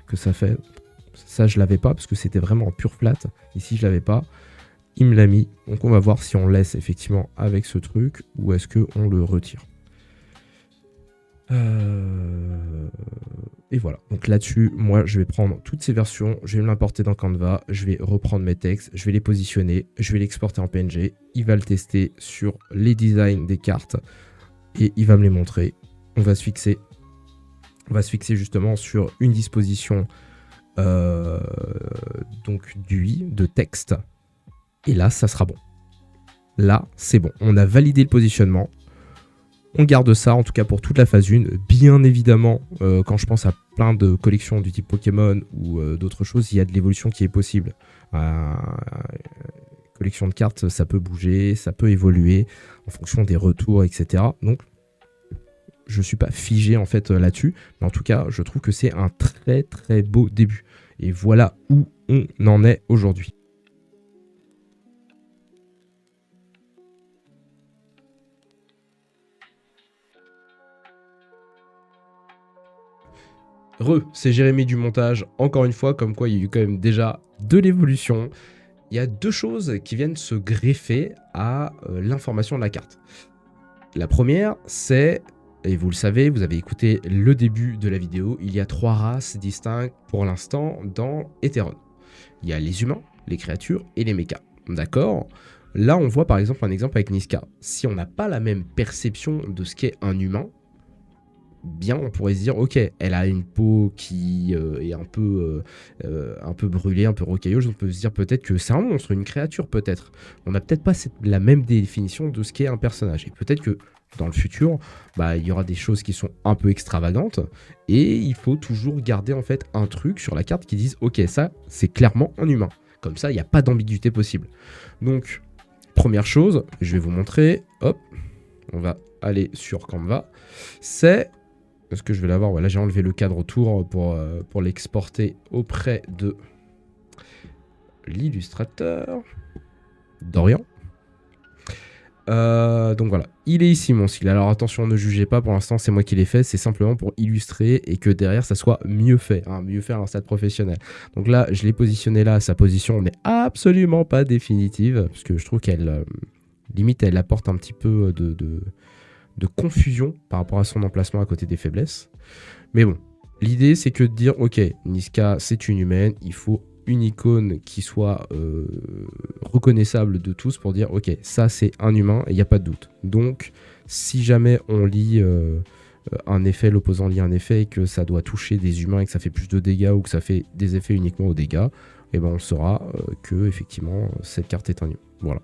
que ça fait. Ça je l'avais pas parce que c'était vraiment en pure flat. Ici je l'avais pas. Il me l'a mis. Donc on va voir si on laisse effectivement avec ce truc ou est-ce qu'on le retire. Et voilà. Donc là-dessus, moi je vais prendre toutes ces versions, je vais l'importer dans Canva, je vais reprendre mes textes, je vais les positionner, je vais l'exporter en PNG. Il va le tester sur les designs des cartes et il va me les montrer. On va se fixer justement sur une disposition donc d'UI, de texte. Et là, ça sera bon. Là, c'est bon. On a validé le positionnement. On garde ça, en tout cas pour toute la phase 1. Bien évidemment, quand je pense à plein de collections du type Pokémon ou d'autres choses, il y a de l'évolution qui est possible. Collection de cartes, ça peut bouger, ça peut évoluer en fonction des retours, etc. Donc, je ne suis pas figé en fait là-dessus. Mais en tout cas, je trouve que c'est un très très beau début. Et voilà où on en est aujourd'hui. C'est Jérémy du montage, encore une fois, comme quoi il y a eu quand même déjà de l'évolution. Il y a deux choses qui viennent se greffer à l'information de la carte. La première, c'est, et vous le savez, vous avez écouté le début de la vidéo, il y a 3 races distinctes pour l'instant dans Ethereum. Il y a les humains, les créatures et les mechas. D'accord ? Là, on voit par exemple un exemple avec Niska. Si on n'a pas la même perception de ce qu'est un humain, bien on pourrait se dire ok, elle a une peau qui est un peu brûlée, un peu rocailleuse, on peut se dire peut-être que c'est un monstre, une créature peut-être. On n'a peut-être pas la même définition de ce qu'est un personnage, et peut-être que dans le futur, il y aura des choses qui sont un peu extravagantes, et il faut toujours garder en fait un truc sur la carte qui dise ok, ça c'est clairement un humain, comme ça il n'y a pas d'ambiguïté possible. Donc première chose, je vais vous montrer, hop, on va aller sur Canva, c'est... Est-ce que je vais l'avoir? Voilà, j'ai enlevé le cadre autour pour l'exporter auprès de l'illustrateur d'Orient. Donc voilà, il est ici mon style. Alors attention, ne jugez pas, pour l'instant c'est moi qui l'ai fait, c'est simplement pour illustrer et que derrière ça soit mieux fait, mieux fait à un stade professionnel. Donc là, je l'ai positionné là, sa position n'est absolument pas définitive, parce que je trouve qu'elle, limite, elle apporte un petit peu de confusion par rapport à son emplacement à côté des faiblesses. Mais bon, l'idée c'est que de dire ok, Niska c'est une humaine, il faut une icône qui soit reconnaissable de tous pour dire ok, ça c'est un humain et il n'y a pas de doute. Donc si jamais on lit un effet, l'opposant lit un effet et que ça doit toucher des humains et que ça fait plus de dégâts ou que ça fait des effets uniquement aux dégâts, et ben on saura que effectivement cette carte est un humain. Voilà.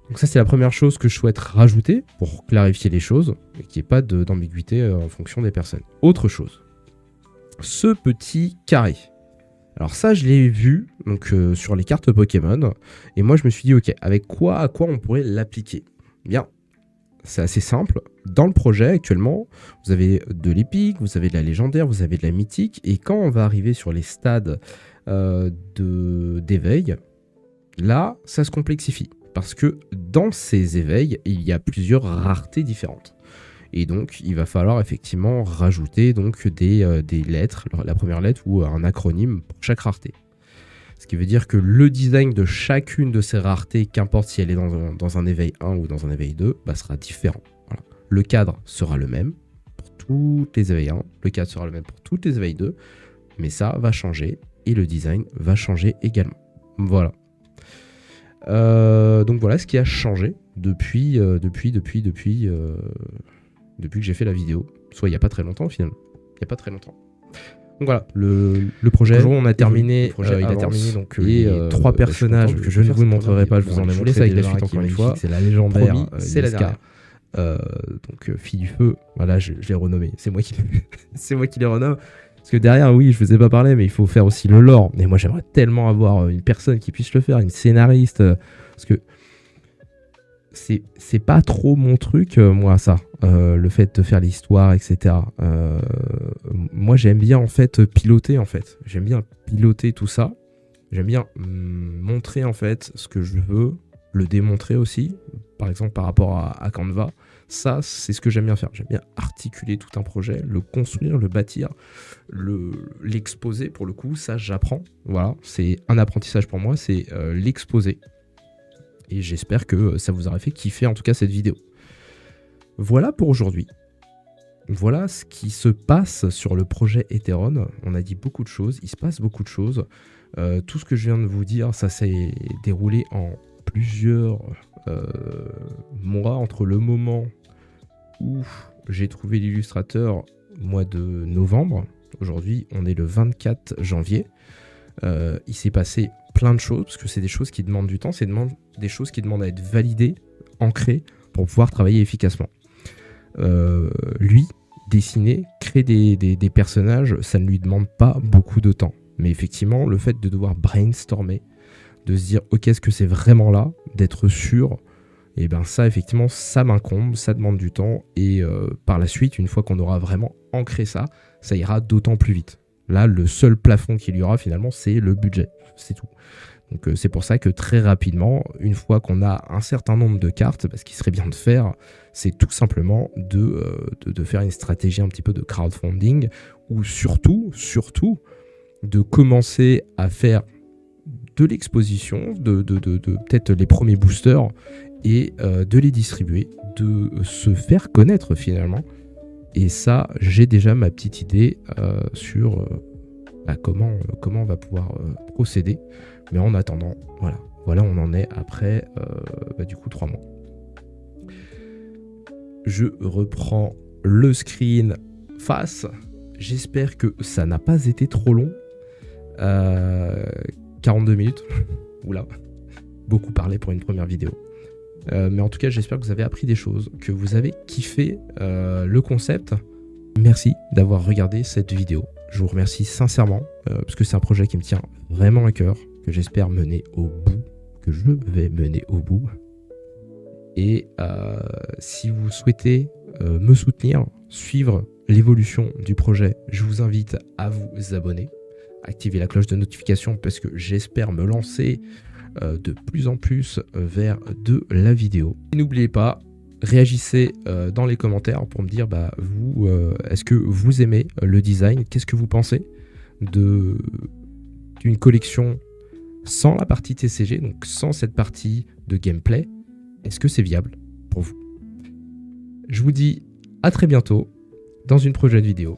Donc ça c'est la première chose que je souhaite rajouter pour clarifier les choses et qu'il n'y ait pas d'ambiguïté en fonction des personnes. Autre chose, ce petit carré. Alors ça je l'ai vu donc, sur les cartes Pokémon et moi je me suis dit ok, à quoi on pourrait l'appliquer? Bien, c'est assez simple. Dans le projet actuellement, vous avez de l'épique, vous avez de la légendaire, vous avez de la mythique, et quand on va arriver sur les stades d'éveil, là ça se complexifie. Parce que dans ces éveils, il y a plusieurs raretés différentes. Et donc, il va falloir effectivement rajouter donc, des lettres, la première lettre ou un acronyme pour chaque rareté. Ce qui veut dire que le design de chacune de ces raretés, qu'importe si elle est dans un éveil 1 ou dans un éveil 2, sera différent. Voilà. Le cadre sera le même pour toutes les éveils 1, le cadre sera le même pour toutes les éveils 2, mais ça va changer et le design va changer également. Voilà. Donc voilà ce qui a changé depuis que j'ai fait la vidéo. Soit il n'y a pas très longtemps finalement. Il n'y a pas très longtemps. Donc voilà, le projet. Aujourd'hui, on a terminé. Il a terminé donc les 3 personnages que je ne vous montrerai pas. Je vous en ai montré avec la suite encore une fois. C'est la légendaire. C'est la dernière. Donc Fille du Feu. Voilà, je l'ai renommé. C'est moi qui l'ai renommé. Parce que derrière, oui, je vous ai pas parlé, mais il faut faire aussi le lore. Mais moi, j'aimerais tellement avoir une personne qui puisse le faire, une scénariste. Parce que c'est pas trop mon truc, moi, ça. Le fait de faire l'histoire, etc. Moi, j'aime bien, en fait, piloter, en fait. J'aime bien piloter tout ça. J'aime bien montrer, en fait, ce que je veux. Le démontrer aussi. Par exemple, par rapport à Canva. Ça, c'est ce que j'aime bien faire. J'aime bien articuler tout un projet, le construire, le bâtir, l'exposer. Pour le coup, ça, j'apprends. Voilà, c'est un apprentissage pour moi, c'est l'exposer. Et j'espère que ça vous aura fait kiffer, en tout cas, cette vidéo. Voilà pour aujourd'hui. Voilà ce qui se passe sur le projet Heteron. On a dit beaucoup de choses, il se passe beaucoup de choses. Tout ce que je viens de vous dire, ça s'est déroulé en plusieurs mois, entre le moment où j'ai trouvé l'illustrateur, mois de novembre. Aujourd'hui, on est le 24 janvier. Il s'est passé plein de choses, parce que c'est des choses qui demandent du temps, c'est des choses qui demandent à être validées, ancrées, pour pouvoir travailler efficacement. Lui, dessiner, créer des personnages, ça ne lui demande pas beaucoup de temps. Mais effectivement, le fait de devoir brainstormer, de se dire ok, est-ce que c'est vraiment là, d'être sûr, et ben ça effectivement ça m'incombe, ça demande du temps, et par la suite, une fois qu'on aura vraiment ancré ça, ça ira d'autant plus vite. Là, le seul plafond qu'il y aura finalement, c'est le budget, c'est tout. Donc c'est pour ça que très rapidement, une fois qu'on a un certain nombre de cartes, ce qui serait bien de faire, c'est tout simplement de faire une stratégie un petit peu de crowdfunding, ou surtout, de commencer à faire de l'exposition, de peut-être les premiers boosters, et de les distribuer, de se faire connaître finalement. Et ça, j'ai déjà ma petite idée sur comment on va pouvoir procéder. Mais en attendant, voilà, on en est après du coup 3 mois. Je reprends le screen face. J'espère que ça n'a pas été trop long. 42 minutes. Oula, beaucoup parlé pour une première vidéo. Mais en tout cas, j'espère que vous avez appris des choses, que vous avez kiffé le concept. Merci d'avoir regardé cette vidéo. Je vous remercie sincèrement, parce que c'est un projet qui me tient vraiment à cœur, que j'espère mener au bout, que je vais mener au bout. Et si vous souhaitez me soutenir, suivre l'évolution du projet, je vous invite à vous abonner, activer la cloche de notification, parce que j'espère me lancer de plus en plus vers de la vidéo. Et n'oubliez pas, réagissez dans les commentaires pour me dire vous, est-ce que vous aimez le design? Qu'est-ce que vous pensez d'une collection sans la partie TCG, donc sans cette partie de gameplay? Est-ce que c'est viable pour vous? Je vous dis à très bientôt dans une prochaine vidéo.